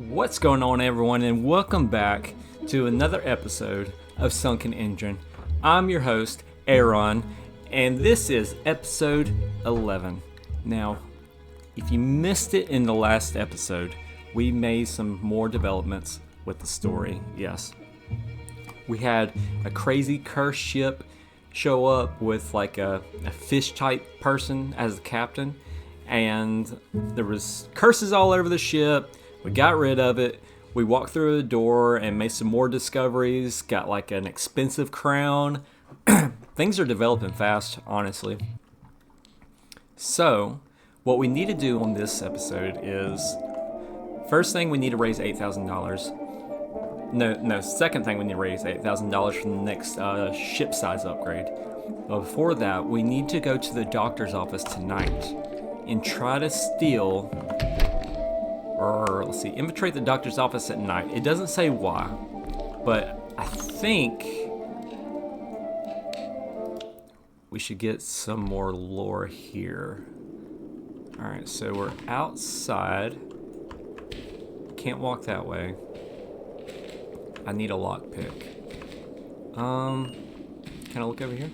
What's going on, everyone, and welcome back to another episode of Sunken Engine. I'm your host, Aaron, and this is episode 11. Now, if you missed it in the last episode, we made some more developments with the story. Yes, we had a crazy cursed ship show up with like a fish type person as the captain, and there was curses all over the ship. We got rid of it. We walked through the door and made some more discoveries. Got like an expensive crown. Things are developing fast, honestly. So, what we need to do on this episode is, first thing, we need to raise $8,000. No, second thing, we need to raise $8,000 from the next ship size upgrade. But before that, we need to go to the doctor's office tonight and try to steal, or let's see, infiltrate the doctor's office at night. It doesn't say why, but I think we should get some more lore here. Alright, so we're outside. Can't walk that way. I need a lockpick. Can I look over here?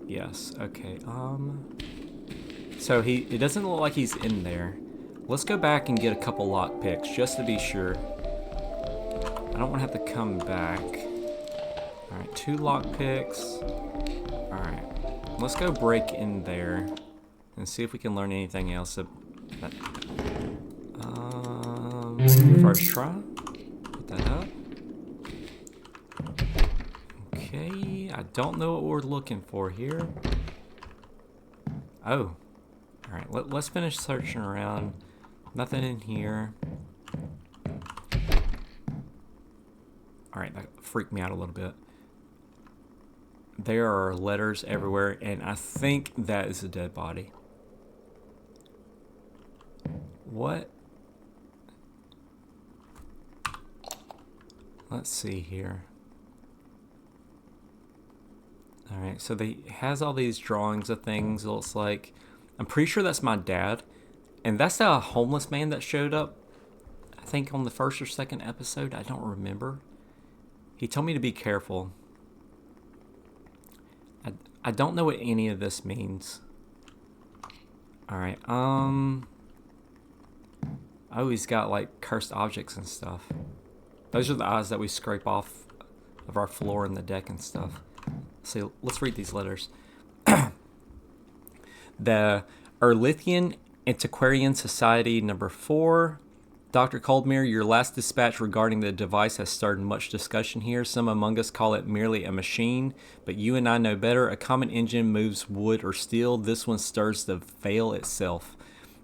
Yes, okay. So it doesn't look like he's in there. Let's go back and get a couple lockpicks just to be sure. I don't want to have to come back. Alright, 2 lockpicks. Alright, let's go break in there and see if we can learn anything else. First try. Put that up. Okay, I don't know what we're looking for here. Oh. Alright, let's finish searching around. Nothing in here. Alright, that freaked me out a little bit. There are letters everywhere, and I think that is a dead body. What? Let's see here. Alright, so they has all these drawings of things. It looks like, I'm pretty sure that's my dad. And that's the homeless man that showed up, I think, on the first or second episode. I don't remember. He told me to be careful. I don't know what any of this means. Alright, oh, he's got like cursed objects and stuff. Those are the eyes that we scrape off of our floor and the deck and stuff. So let's read these letters. The Earlithian Antiquarian Society number 4. Dr. Coldmere, your last dispatch regarding the device has started much discussion here. Some among us call it merely a machine, but you and I know better. A common engine moves wood or steel. This one stirs the veil itself.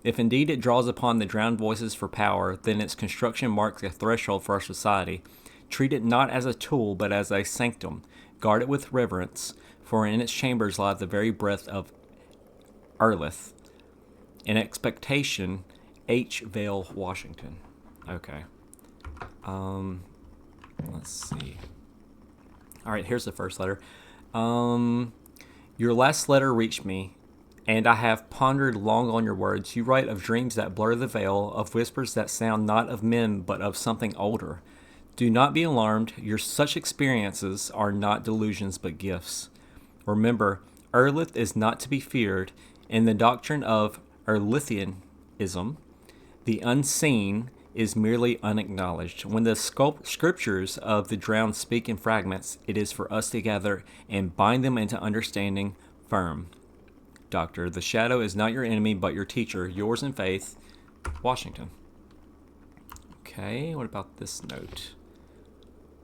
If indeed it draws upon the drowned voices for power, then its construction marks a threshold for our society. Treat it not as a tool, but as a sanctum. Guard it with reverence, for in its chambers lies the very breath of Earlith. In expectation, H. Vale, Washington. Okay. Let's see. Alright, here's the first letter. Your last letter reached me, and I have pondered long on your words. You write of dreams that blur the veil, of whispers that sound not of men, but of something older. Do not be alarmed. Your such experiences are not delusions, but gifts. Remember, Earlith is not to be feared. In the doctrine of Earlithianism, the unseen is merely unacknowledged. When the scriptures of the drowned speak in fragments, it is for us to gather and bind them into understanding firm. Doctor, the shadow is not your enemy, but your teacher, yours in faith, Washington. Okay, what about this note?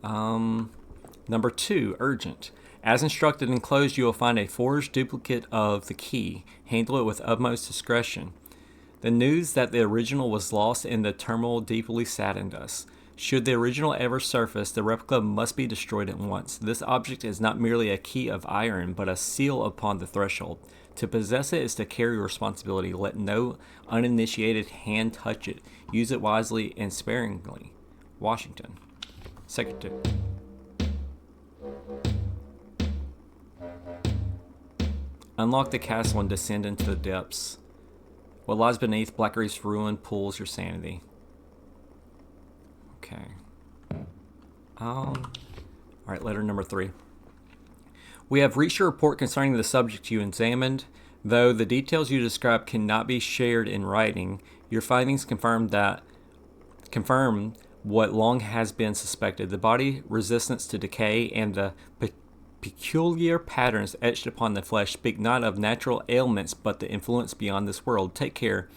Number 2, urgent. As instructed enclosed, you will find a forged duplicate of the key. Handle it with utmost discretion. The news that the original was lost in the turmoil deeply saddened us. Should the original ever surface, the replica must be destroyed at once. This object is not merely a key of iron, but a seal upon the threshold. To possess it is to carry responsibility. Let no uninitiated hand touch it. Use it wisely and sparingly. Washington. Secretary. Unlock the castle and descend into the depths. What lies beneath Black Reef's ruin pulls your sanity. Okay. Alright, letter number 3. We have reached a report concerning the subject you examined. Though the details you describe cannot be shared in writing, your findings confirm what long has been suspected. The body resistance to decay and the peculiar patterns etched upon the flesh speak not of natural ailments but the influence beyond this world. Take care.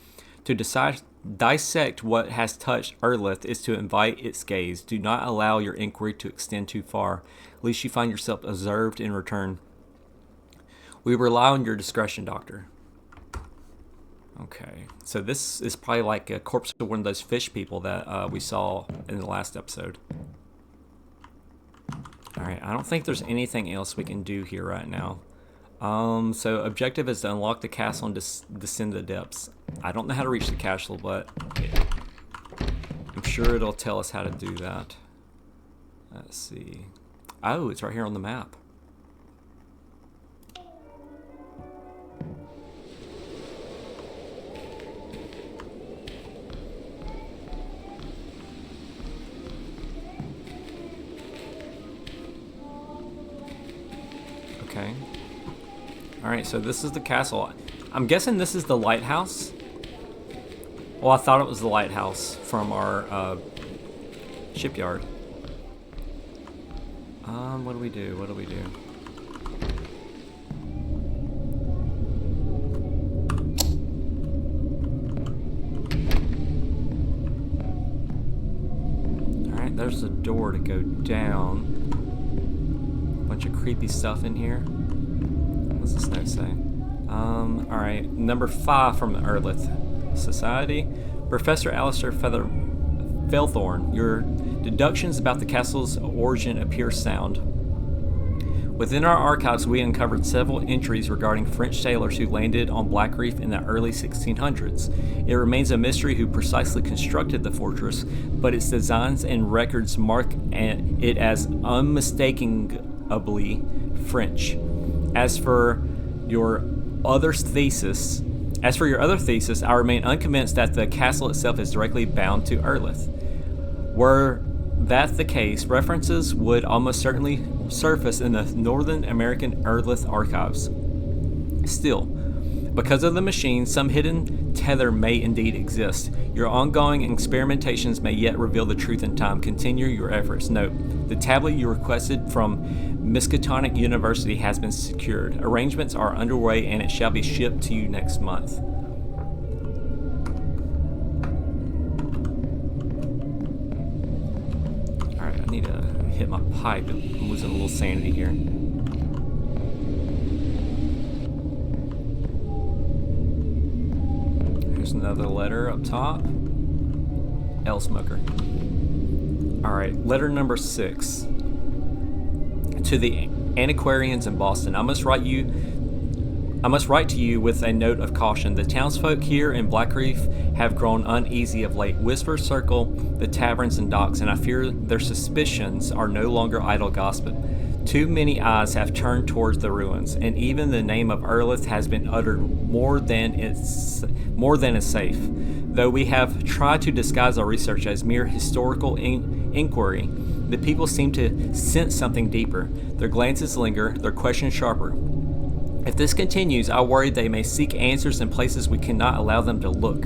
To dissect what has touched Earlith is to invite its gaze. Do not allow your inquiry to extend too far, lest you find yourself observed in return. We rely on your discretion, Doctor. Okay, so this is probably like a corpse of one of those fish people that we saw in the last episode. Alright, I don't think there's anything else we can do here right now. So objective is to unlock the castle and descend the depths. I don't know how to reach the castle, but I'm sure it'll tell us how to do that. Let's see. Oh, it's right here on the map. Okay. Alright, so this is the castle. I'm guessing this is the lighthouse. Well, I thought it was the lighthouse from our shipyard. What do we do? What do we do? Alright, there's a door to go down. Bunch of creepy stuff in here. What's this note say? Alright, number 5 from the Earlith Society. Professor Alistair Felthorn, your deductions about the castle's origin appear sound. Within our archives, we uncovered several entries regarding French sailors who landed on Black Reef in the early 1600s. It remains a mystery who precisely constructed the fortress, but its designs and records mark it as unmistakably French. As for your other thesis, I remain unconvinced that the castle itself is directly bound to Earlith. Were that the case, references would almost certainly surface in the Northern American Earlith archives. Still, because of the machine, some hidden tether may indeed exist. Your ongoing experimentations may yet reveal the truth in time. Continue your efforts. Note, the tablet you requested from Miskatonic University has been secured. Arrangements are underway and it shall be shipped to you next month. Alright, I need to hit my pipe. I'm losing a little sanity here. Here's another letter up top. L Smoker. Alright, letter number 6. To the antiquarians in Boston, I must write to you with a note of caution. The townsfolk here in Black Reef have grown uneasy of late. Whispers circle the taverns and docks, and I fear their suspicions are no longer idle gossip. Too many eyes have turned towards the ruins, and even the name of Earlith has been uttered more than is safe. Though we have tried to disguise our research as mere historical inquiry, the people seem to sense something deeper. Their glances linger, their questions sharper. If this continues, I worry they may seek answers in places we cannot allow them to look.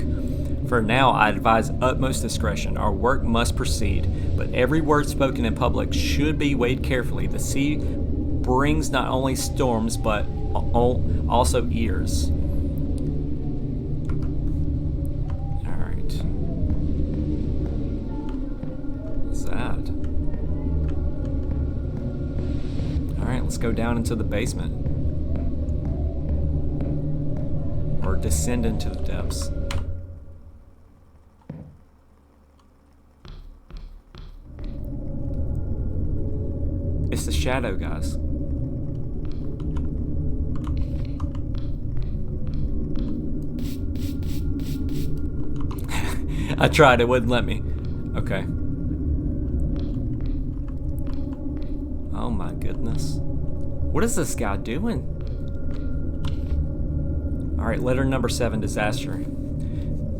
For now, I advise utmost discretion. Our work must proceed, but every word spoken in public should be weighed carefully. The sea brings not only storms, but also ears. Alright. What's that? Alright, let's go down into the basement. Or descend into the depths. It's the shadow, guys. I tried, it wouldn't let me. Okay. Oh my goodness. What is this guy doing? Alright, letter number 7, disaster.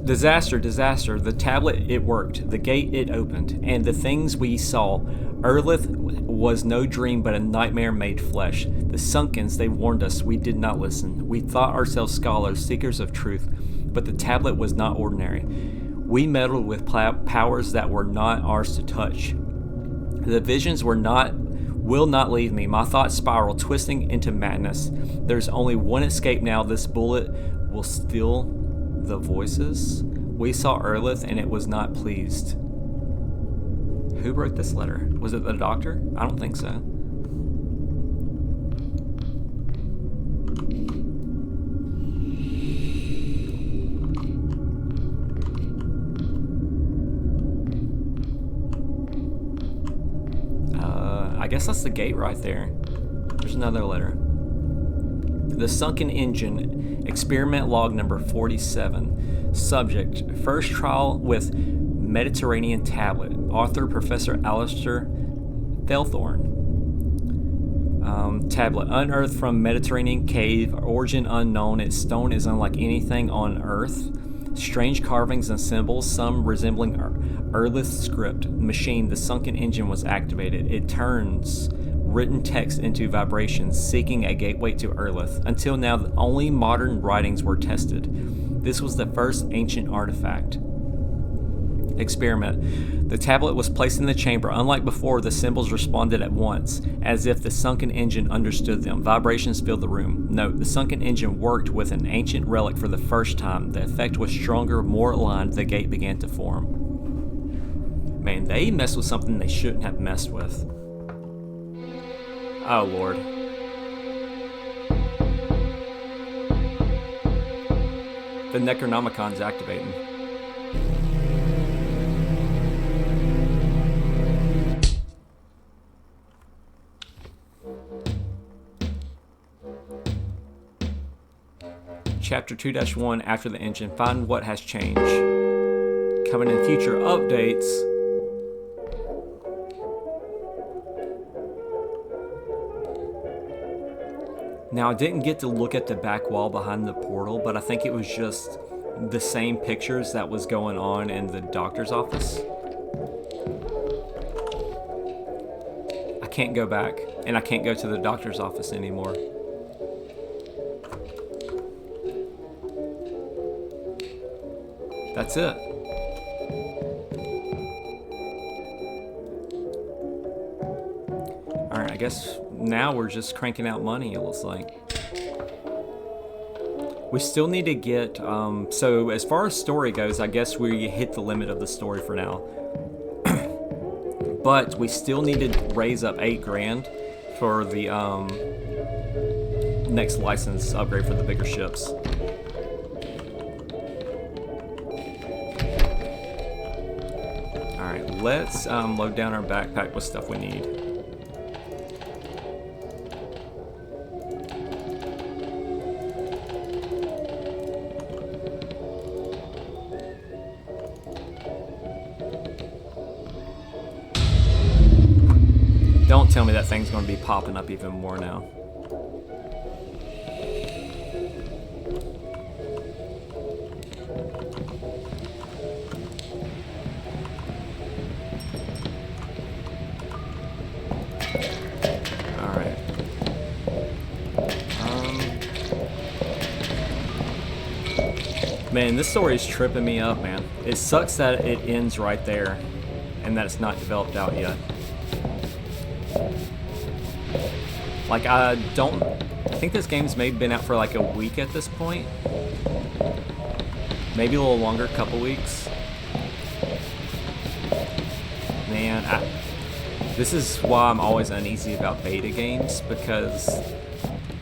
Disaster, disaster. The tablet, it worked. The gate, it opened. And the things we saw. Earlith was no dream but a nightmare made flesh. The Sunkens, they warned us. We did not listen. We thought ourselves scholars, seekers of truth. But the tablet was not ordinary. We meddled with powers that were not ours to touch. The visions will not leave me. My thoughts spiral, twisting into madness. There's only one escape now. This bullet will still the voices. We saw Earlith and it was not pleased. Who wrote this letter? Was it the doctor? I don't think so. I guess that's the gate right there. There's another letter. The Sunken Engine, experiment log number 47. Subject, first trial with Mediterranean tablet. Author, Professor Alistair Thelthorne. Tablet, unearthed from Mediterranean cave, origin unknown. Its stone is unlike anything on Earth. Strange carvings and symbols, some resembling Earlith's script. Machine, the Sunken Engine was activated. It turns written text into vibrations, seeking a gateway to Earlith. Until now, only modern writings were tested. This was the first ancient artifact. Experiment. The tablet was placed in the chamber. Unlike before, the symbols responded at once, as if the Sunken Engine understood them. Vibrations filled the room. Note, the Sunken Engine worked with an ancient relic for the first time. The effect was stronger, more aligned. The gate began to form. Man, they messed with something they shouldn't have messed with. Oh, Lord. The Necronomicon's activating. Chapter 2-1, After the Engine. Find what has changed. Coming in future updates. Now, I didn't get to look at the back wall behind the portal, but I think it was just the same pictures that was going on in the doctor's office. I can't go back, and I can't go to the doctor's office anymore. That's it. Alright, I guess now we're just cranking out money, it looks like. We still need to get, so as far as story goes, I guess we hit the limit of the story for now. But we still need to raise up $8,000 for the next license upgrade for the bigger ships. Alright, let's load down our backpack with stuff we need. Don't tell me that thing's going to be popping up even more now. Alright. Man, this story is tripping me up, man. It sucks that it ends right there and that it's not developed out yet. Like, I think this game's maybe been out for like a week at this point. Maybe a little longer, couple weeks. Man, this is why I'm always uneasy about beta games, because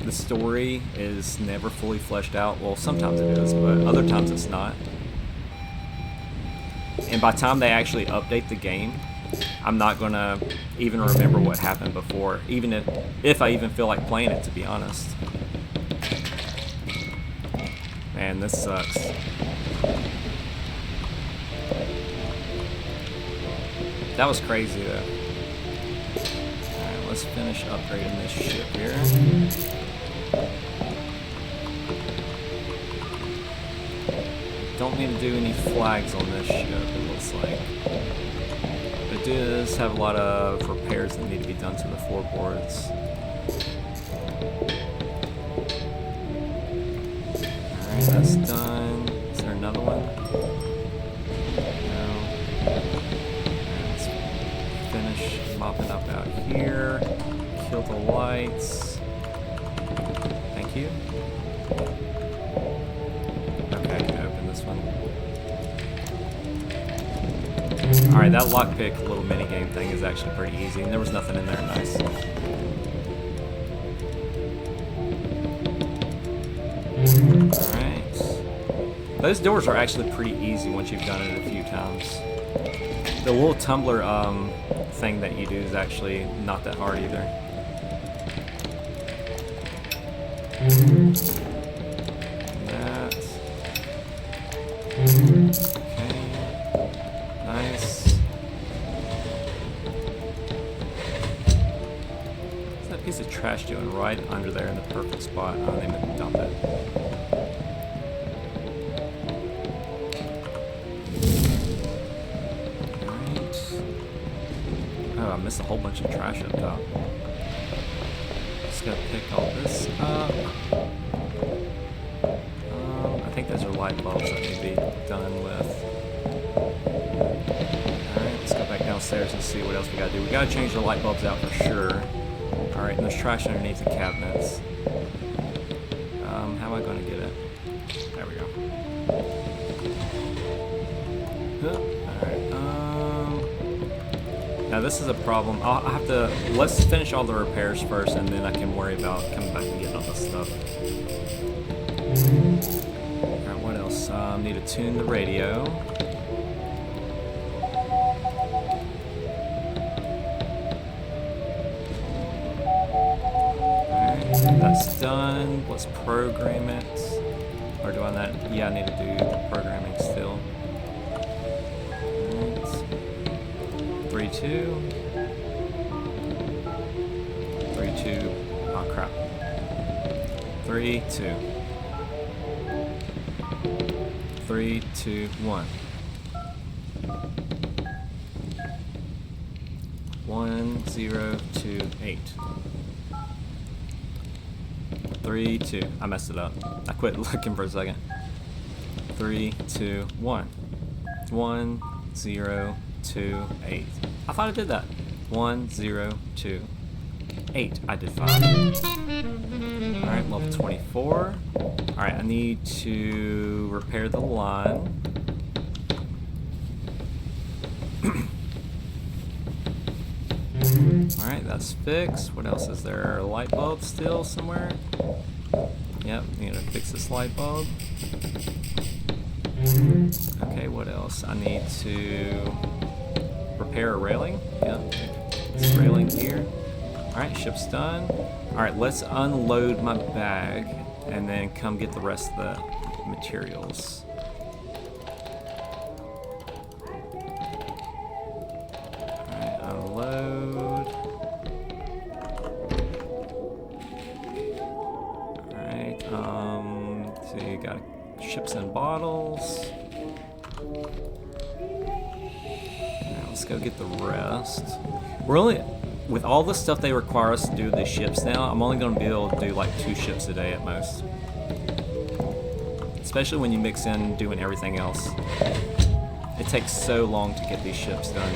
the story is never fully fleshed out. Well, sometimes it is, but other times it's not. And by the time they actually update the game, I'm not gonna even remember what happened before, even if I even feel like playing it, to be honest. Man, this sucks. That was crazy though. Alright, let's finish upgrading this ship here. don't need to do any flags on this ship, it looks like. But it does have a lot of repairs that need to be done to the floorboards. Alright, that's done. Is there another one? No. Let's finish mopping up out here. Kill the lights. Thank you. Okay, I can open this one. Alright, that lockpick little minigame thing is actually pretty easy, and there was nothing in there. Nice. Alright. Those doors are actually pretty easy once you've done it a few times. The little tumbler thing that you do is actually not that hard either. That. Okay. Nice. What's that piece of trash doing right under there in the perfect spot? Oh, they meant to dump it. Oh, I missed a whole bunch of trash up top. Just gotta pick all this up. I think those are light bulbs that need to be done with. Alright, let's go back downstairs and see what else we gotta do. We gotta change the light bulbs out for sure. Alright, and there's trash underneath the cabinets. How am I gonna get it? There we go. Alright, now this is a problem. I'll have to, let's finish all the repairs first and then I can worry about coming back and getting all this stuff. Alright, what else? Need to tune the radio. Alright, that's done. Let's program it. Or do I not? Yeah, I need to do the programming still. 3, 2. 3, 2. Oh crap. 3, 2. 3, 2, 1. 1, 0, 2, 8. 3, 2. I messed it up. I quit looking for a second. 3, 2, 1. 1, 0, 2, 8. I thought I did that. 1, 0, 2, 8. I did 5. Alright, level 24. Alright, I need to repair the line. Alright, that's fixed. What else is there? A light bulb still somewhere? Yep, need to fix this light bulb. Okay, what else? I need to repair a railing. Yep, this railing here. Alright, ship's done. Alright, let's unload my bag and then come get the rest of the materials. Alright, unload. Alright, so you got ships and bottles. Now let's go get the rest. We're only, with all the stuff they require us to do with the ships now, I'm only going to be able to do like 2 ships a day at most. Especially when you mix in doing everything else. It takes so long to get these ships done.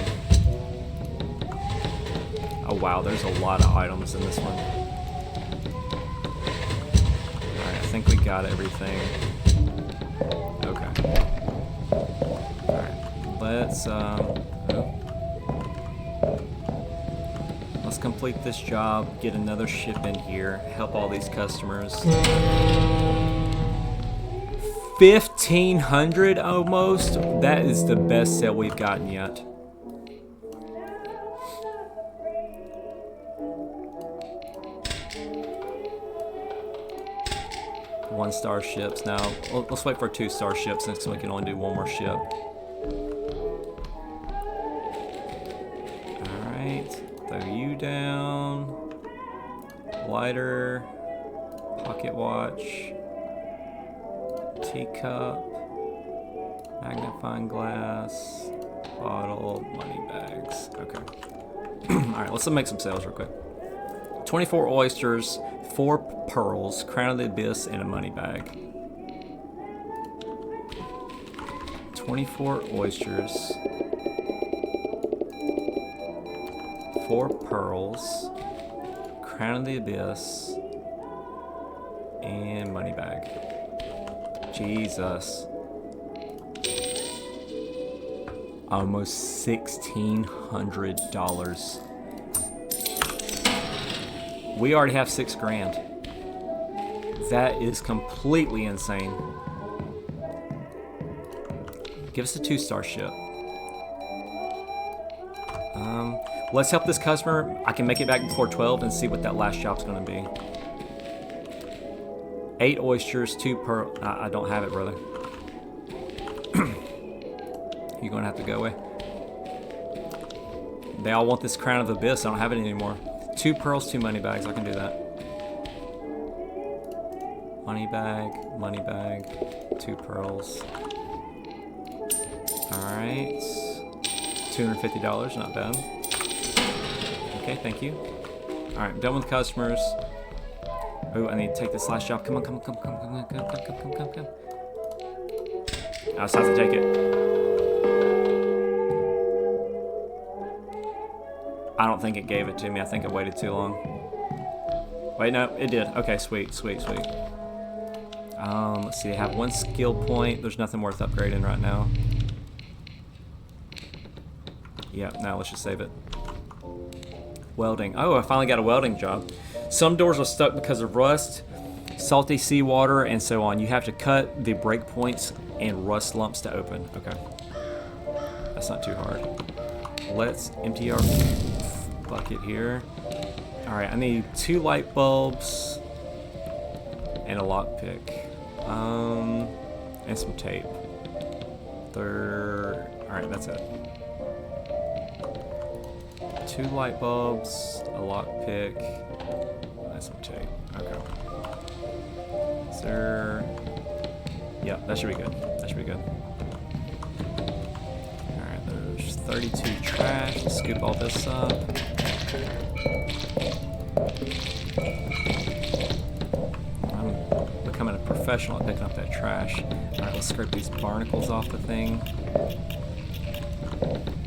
Oh wow, there's a lot of items in this one. Alright, I think we got everything. Okay. Alright, let's let's complete this job, get another ship in here, help all these customers. 1,500 almost? That is the best sale we've gotten yet. One-star ships. Now, let's wait for 2-star ships since we can only do 1 more ship. Alright, throw you down. Lighter. Pocket watch. Teacup. Magnifying glass, bottle, money bags. Okay. Alright, let's make some sales real quick. 24 oysters, 4 pearls, crown of the abyss, and a money bag. 24 oysters, 4 pearls, crown of the abyss, and money bag. Jesus. Almost $1,600. We already have $6,000. That is completely insane. Give us a 2-star ship. Let's help this customer. I can make it back before 12 and see what that last job's going to be. 8 oysters, 2 pearl. I don't have it, brother. You're going to have to go away. They all want this crown of the abyss. I don't have it anymore. 2 pearls, 2 money bags. I can do that. Money bag, 2 pearls. Alright. $250, not bad. Okay, thank you. Alright, I'm done with customers. Oh, I need to take this last job. Come on. I just have to take it. I don't think it gave it to me. I think I waited too long. Wait, no, it did. Okay, sweet. Let's see, I have 1 skill point. There's nothing worth upgrading right now. Yeah, now let's just save it. Welding. Oh, I finally got a welding job. Some doors are stuck because of rust, salty seawater, and so on. You have to cut the breakpoints and rust lumps to open. Okay. That's not too hard. Let's empty our bucket here. Alright, I need 2 light bulbs and a lockpick. And some tape. Alright, that's it. 2 light bulbs, a lockpick, and some tape. Okay. Is there... Yeah, that should be good. Alright, there's 32 trash. Let's scoop all this up. I'm becoming a professional at picking up that trash. Alright, let's scrape these barnacles off the thing.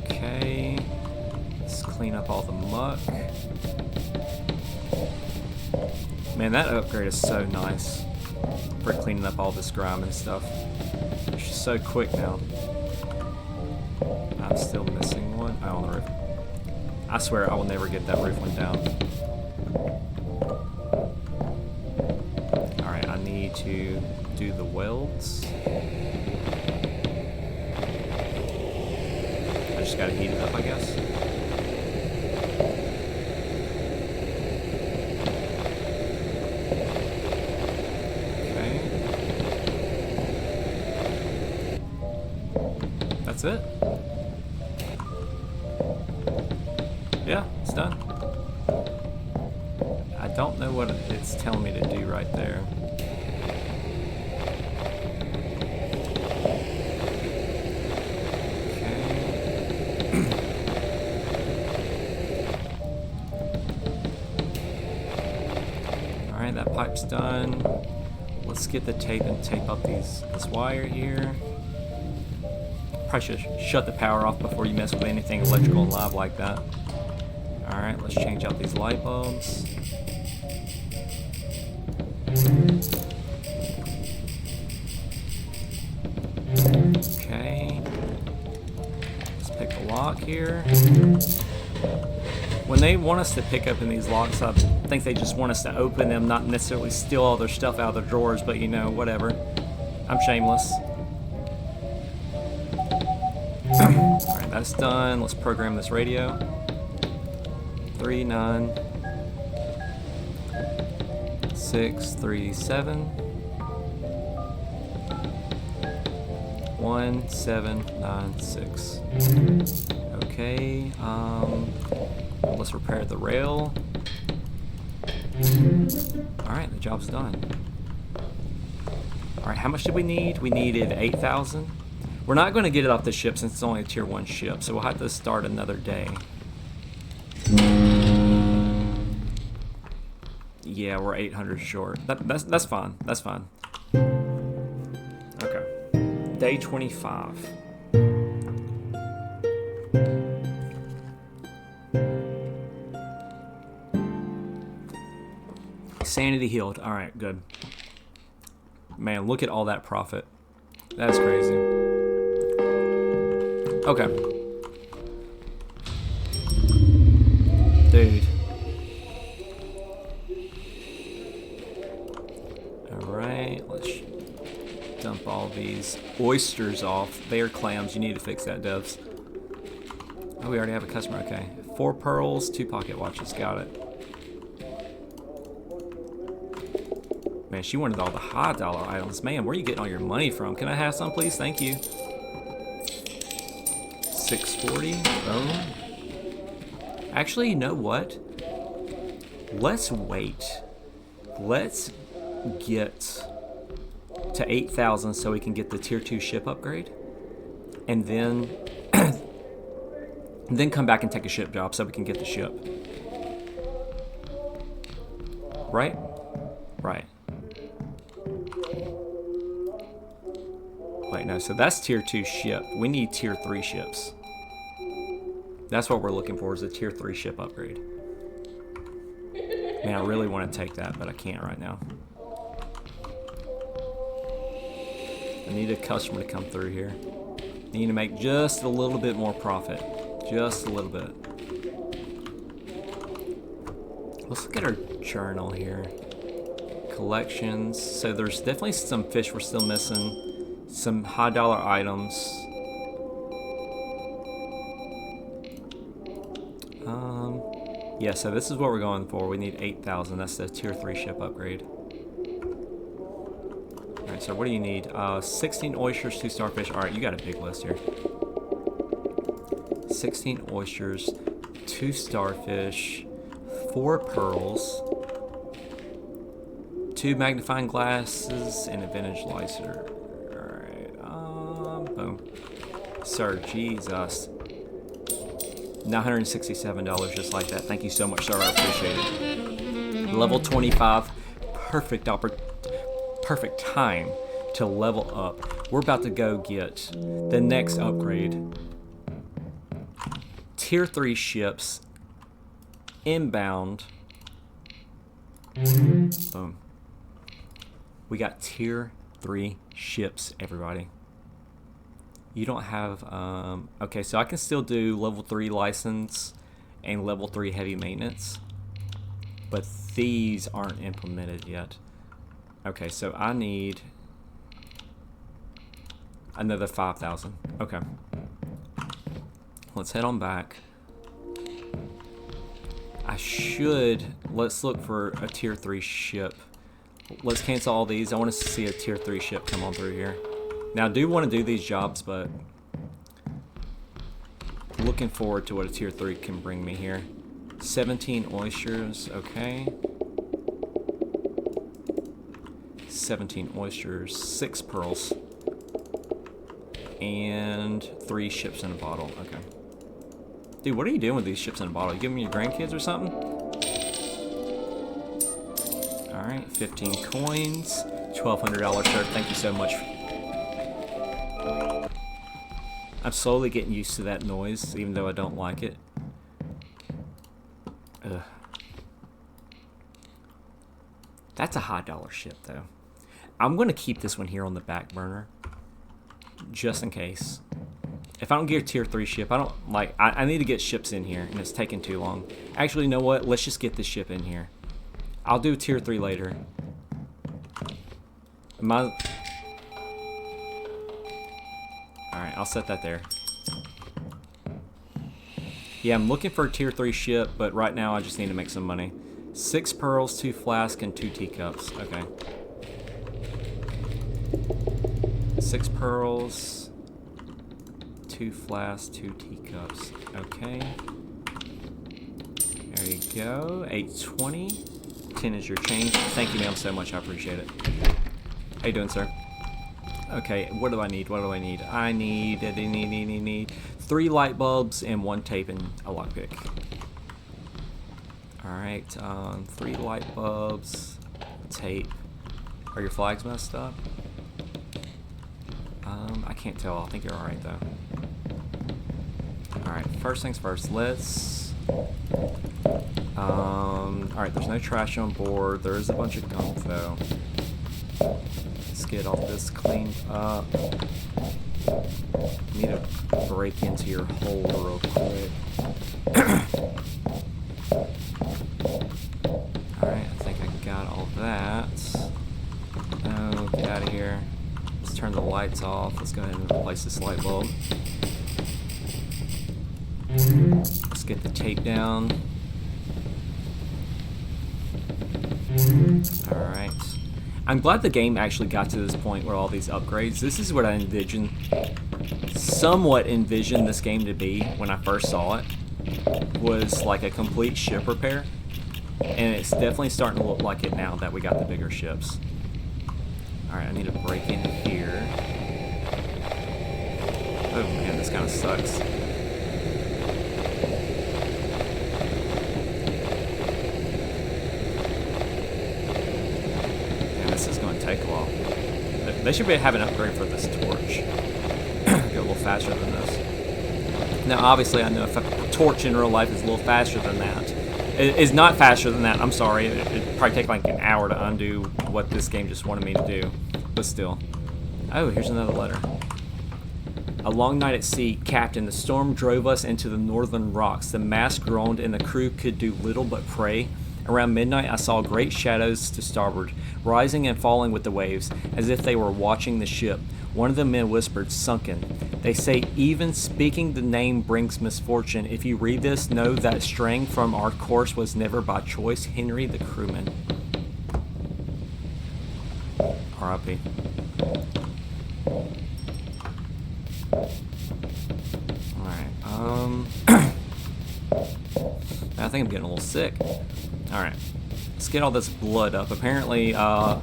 Okay. Let's clean up all the muck. Man, that upgrade is so nice for cleaning up all this grime and stuff. It's just so quick now. I'm still missing one. Oh, on the roof. I swear I will never get that roof one down. Alright, I need to do the welds. I just gotta heat it up, I guess. Okay. That's it? Yeah, it's done. I don't know what it's telling me to do right there. Alright, that pipe's done. Let's get the tape and tape up this wire here. Probably should shut the power off before you mess with anything electrical and live like that. Alright, let's change out these light bulbs. Okay. Let's pick the lock here. When they want us to pick open these locks, I think they just want us to open them, not necessarily steal all their stuff out of their drawers, but you know, whatever. I'm shameless. Alright, that's done. Let's program this radio. 39637 1796. Okay, let's repair the rail. Alright, the job's done. Alright, how much did we need? We needed 8,000. We're not going to get it off the ship since it's only a tier 1 ship, so we'll have to start another day. Yeah, we're 800 short. That's fine. That's fine. Okay. Day 25. Sanity healed. All right, good. Man, look at all that profit. That's crazy. Okay. Dude. Alright, let's dump all these oysters off. They are clams. You need to fix that, devs. Oh, we already have a customer. Okay. 4 pearls, 2 pocket watches. Got it. Man, she wanted all the high dollar items. Man, where are you getting all your money from? Can I have some, please? Thank you. 640. Boom. Actually, you know what? Let's wait. Let's get to 8,000 so we can get the tier 2 ship upgrade. And then then come back and take a ship job so we can get the ship. Right? Right. Wait, no, so that's tier 2 ship. We need tier 3 ships. That's what we're looking for, is a tier 3 ship upgrade. Man, I really want to take that, but I can't right now. I need a customer to come through here. I need to make just a little bit more profit. Just a little bit. Let's look at our journal here. Collections. So there's definitely some fish we're still missing. Some high dollar items. Yeah, so this is what we're going for. We need 8,000. That's the tier 3 ship upgrade. Alright, so what do you need? 16 oysters, 2 starfish. Alright, you got a big list here. 16 oysters, 2 starfish, 4 pearls, 2 magnifying glasses, and a vintage lighter. Alright, boom. Sir, Jesus. $967 just like that. Thank you so much, sir. I appreciate it. Level 25. Perfect time to level up. We're about to go get the next upgrade. Tier 3 ships. Inbound. Boom. We got tier 3 ships, everybody. You don't have, okay, so I can still do level 3 license and level 3 heavy maintenance, but these aren't implemented yet. Okay, so I need another 5,000. Okay. Let's head on back. Let's look for a tier 3 ship. Let's cancel all these. I want to see a tier 3 ship come on through here. Now, I do want to do these jobs, but looking forward to what a tier 3 can bring me here. 17 oysters, okay. 17 oysters, 6 pearls, and 3 ships in a bottle, okay. Dude, what are you doing with these ships in a bottle? You giving me your grandkids or something? Alright, 15 coins, $1,200, sir. Thank you so much. I'm slowly getting used to that noise, even though I don't like it. Ugh. That's a high dollar ship, though. I'm going to keep this one here on the back burner, just in case. If I don't get a tier 3 ship, I need to get ships in here, and it's taking too long. Actually, you know what? Let's just get this ship in here. I'll do tier 3 later. Alright, I'll set that there. Yeah, I'm looking for a tier 3 ship, but right now I just need to make some money. 6 pearls, 2 flasks, and 2 teacups. Okay. 6 pearls, 2 flasks, 2 teacups. Okay. There you go. 820. 10 is your change. Thank you, ma'am, so much. I appreciate it. How you doing, sir? Okay, what do I need? What do I need? I need 3 light bulbs and 1 tape and a lockpick. Alright, 3 light bulbs, tape. Are your flags messed up? I can't tell. I think you're alright though. Alright, first things first, let's... Alright, there's no trash on board. There is a bunch of gunk though. Let's get all this cleaned up. Need to break into your hole real quick. Alright, I think I got all that. Oh, get out of here. Let's turn the lights off. Let's go ahead and replace this light bulb. Let's get the tape down. Alright. I'm glad the game actually got to this point where all these upgrades, this is what I somewhat envisioned this game to be when I first saw it, was like a complete ship repair. And it's definitely starting to look like it now that we got the bigger ships. Alright, I need to break in here. Oh man, this kind of sucks. This is going to take a while. They should have an upgrade for this torch. Go a little faster than this. Now, obviously, I know if a torch in real life is a little faster than that. It is not faster than that. I'm sorry. It'd probably take like an hour to undo what this game just wanted me to do. But still. Oh, here's another letter. A long night at sea, Captain. The storm drove us into the northern rocks. The mast groaned and the crew could do little but pray. Around midnight, I saw great shadows to starboard, rising and falling with the waves, as if they were watching the ship. One of the men whispered, "Sunken." They say even speaking the name brings misfortune. If you read this, know that straying from our course was never by choice. Henry, the crewman. R.I.P. Alright, I think I'm getting a little sick. Alright, let's get all this blood up. Apparently, the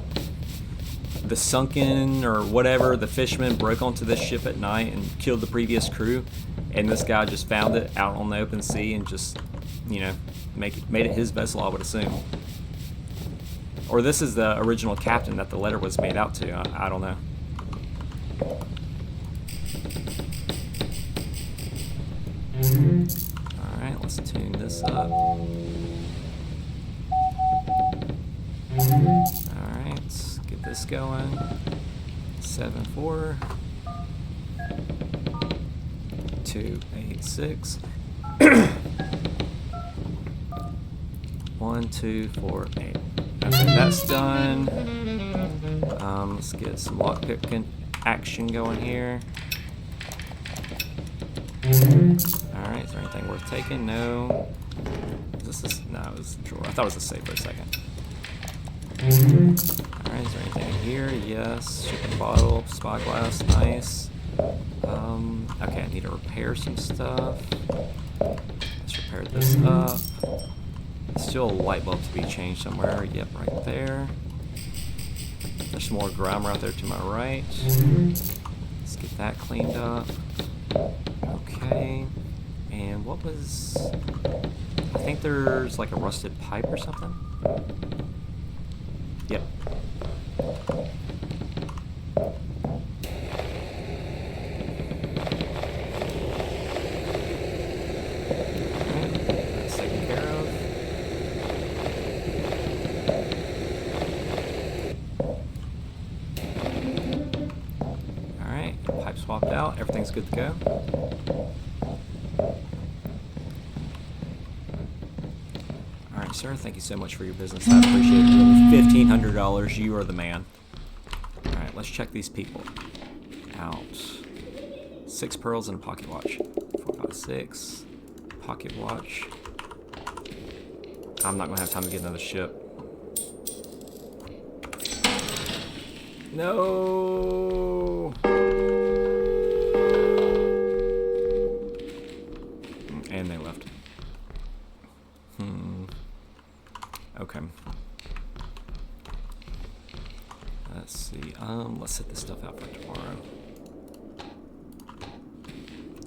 Sunken, or whatever, the fisherman broke onto this ship at night and killed the previous crew. And this guy just found it out on the open sea and just, you know, made it his vessel, I would assume. Or this is the original captain that the letter was made out to. I don't know. Alright, let's tune this up. Alright, let's get this going. 7-4 2-8-6 1 2 4 8. Okay, that's done. Let's get some lockpicking action going here. Alright, is there anything worth taking? No. No, it was a drawer. I thought it was a safe for a second. Alright, is there anything in here? Yes. Shipping bottle, spyglass, nice. Okay, I need to repair some stuff. Let's repair this up. Still a light bulb to be changed somewhere. Yep, right there. There's some more grime right there to my right. Let's get that cleaned up. Okay. And what was... I think there's like a rusted pipe or something. Yep. That's taken care of. Alright, pipe swapped out. Everything's good to go. Alright, sir, thank you so much for your business. I appreciate it. $1,500. You are the man. Alright, let's check these people out. 6 pearls and a pocket watch. 4, 5, 6. Pocket watch. I'm not going to have time to get another ship. No! And they left. Okay. Let's Let's see. Let's set this stuff out for tomorrow.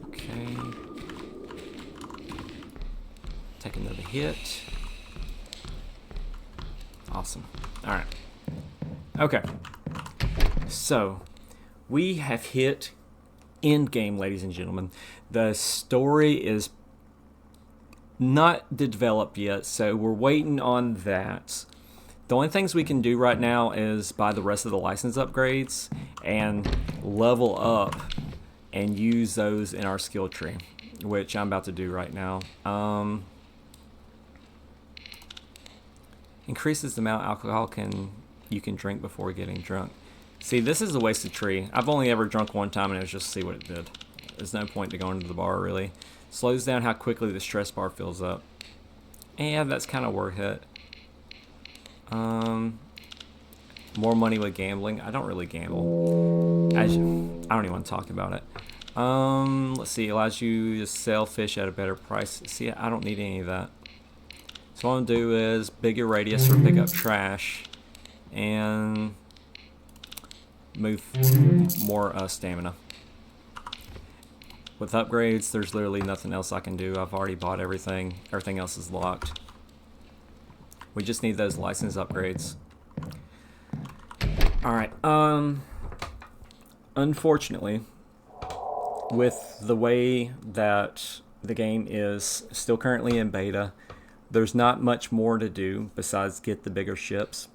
Okay. Take another hit. Awesome. All right. Okay. So, we have hit end game, ladies and gentlemen. The story is not developed yet, so we're waiting on that. The only things we can do right now is buy the rest of the license upgrades and level up and use those in our skill tree, which I'm about to do right now. Increases the amount of alcohol you can drink before getting drunk. See, this is a wasted tree. I've only ever drunk one time, and it was just to see what it did. There's no point to going to the bar, really. Slows down how quickly the stress bar fills up. And that's kind of worth it. More money with gambling. I don't really gamble. I don't even want to talk about it. Let's see. Allows you to sell fish at a better price. See, I don't need any of that. So what I'm going to do is bigger radius for pick up trash and move more stamina. With upgrades, there's literally nothing else I can do. I've already bought everything. Everything else is locked. We just need those license upgrades. Alright, unfortunately, with the way that the game is still currently in beta, there's not much more to do besides get the bigger ships,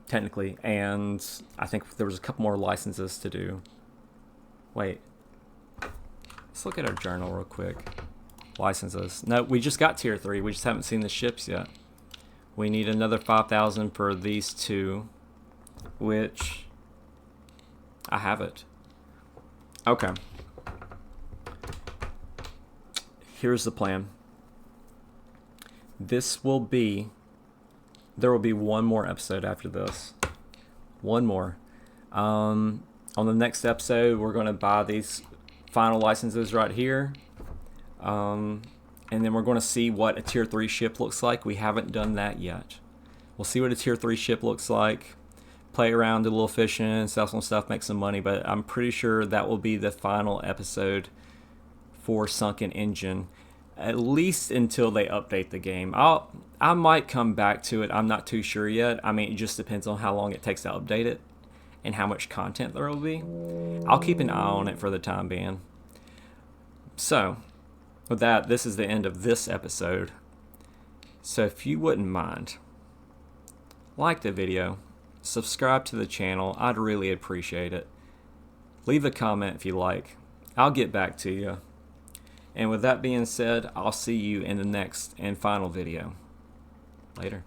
technically, and I think there was a couple more licenses to do. Wait, let's look at our journal real quick. Licenses. No, we just got tier 3, we just haven't seen the ships yet. We need another 5,000 for these two, which I have it. Okay. Here's the plan. There will be one more episode after this. One more. On the next episode, we're going to buy these final licenses right here. And then we're going to see what a tier 3 ship looks like. We haven't done that yet. We'll see what a tier 3 ship looks like. Play around, do a little fishing, sell some stuff, make some money. But I'm pretty sure that will be the final episode for Sunken Engine. At least until they update the game. I might come back to it. I'm not too sure yet. I mean, it just depends on how long it takes to update it and how much content there will be. I'll keep an eye on it for the time being. So, with that, this is the end of this episode. So if you wouldn't mind, like the video, subscribe to the channel. I'd really appreciate it. Leave a comment if you like. I'll get back to you. And with that being said, I'll see you in the next and final video. Later.